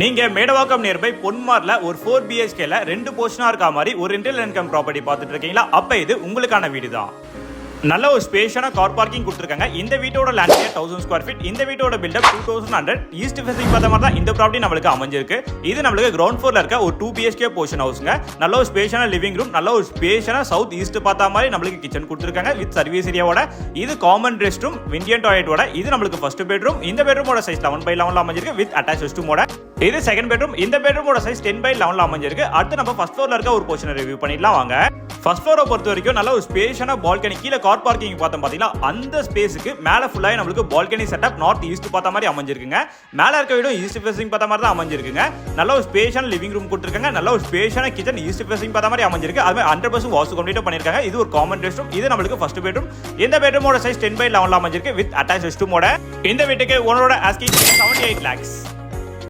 நீங்க மேடவாக்கம் நியர்பை பொன்மார்ல ஒரு 4 BHKல 2 போர்ஷனா இருக்க மாதிரி ஒரு ரெண்டல் இன்கம் ப்ராப்பர்ட்டி பார்த்துட்டு இருக்கீங்களா? அப்ப இது உங்களுக்கான வீடு தான். நல்ல ஒரு ஸ்பேஷியஸான கார் பார்க்கிங் கொடுத்துருக்காங்க. இந்த வீட்டோட லேண்ட் ஏரியா 1000 ஸ்கொயர் ஃபீட். இந்த வீட்டோட பில்டப் 2100. ஈஸ்ட் ஃபேசிங் பார்த்த மாதிரி தான் இந்த ப்ராப்பர்ட்டி நம்மளுக்கு அமைஞ்சிருக்கு. இது நம்மளுக்கு கிரவுண்ட் ஃப்ளோர்ல இருக்க ஒரு 2 BHK போர்ஷன் ஹவுஸ்ங்க. நல்ல ஒரு ஸ்பேஷியஸான லிவிங் ரூம், நல்ல ஒரு ஸ்பேஷியஸான சவுத் ஈஸ்ட் பார்த்த மாதிரி நம்மளுக்கு கிச்சன் கொடுத்துருக்காங்க வித் சர்வீஸ் ஏரியாவோட. இது காமன் ரெஸ்ட் ரூம், இந்தியன் டாய்லெட்டோட. இது நம்மளுக்கு ஃபர்ஸ்ட் பெட்ரூம். இந்த பெட்ரூமோட சைஸ் 11x11 அமைஞ்சிருக்கு வித் அட்டாச் ரெஸ்ட் ரூமோட. இது செகண்ட் பெட்ரூம். இந்த பெட்ரூமோட சைஸ் 10x11 அமைஞ்சிருக்கு. அடுத்து நம்ம ஃபர்ஸ்ட் ஃப்ளோர்ல இருக்க ஒரு போர்ஷனை ரிவ்யூ பண்ணிடலாம் வாங்க. ஃபர்ஸ்ட் ஃப்ளோரை பொறுத்த வரைக்கும் நல்ல ஒரு ஸ்பேஷியஸான பால்கனி. கீழே கார் பார்க்கிங் பார்த்தோம் பாத்தீங்களா, அந்த ஸ்பேஸ்க்கு மேல ஃபுல்லாவே நம்மளுக்கு பால்கனி செட்டப் நார்த் ஈஸ்ட் பார்த்த மாதிரி அமைஞ்சிருக்குங்க. மேல இருக்க வீடும் ஈஸ்ட் ஃபேசிங் பார்த்த மாதிரி தான் அமைஞ்சிருக்குங்க. நல்ல ஒரு ஸ்பேஷியஸான லிவிங் ரூம் கொடுத்துருக்காங்க. நல்ல ஒரு ஸ்பேஷியஸான கிச்சன் ஈஸ்ட் ஃபேசிங் பார்த்த மாதிரி அமைஞ்சிருக்கு. அது 100% வாஸ்து கம்ப்ளீட் பண்ணிருக்காங்க. இது ஒரு காமன் ரெஸ்ட் ரூம். இது நம்மளுக்கு ஃபர்ஸ்ட் பெட்ரூம். இந்த பெட்ரூமோட சைஸ் 10x11 அமைஞ்சிருக்கு வித் அட்டாச் ரெஸ்ட் ரூமோட. இந்த வீட்டுக்கு ஓனரோட ஆஸ்கிங் 78 lakhs.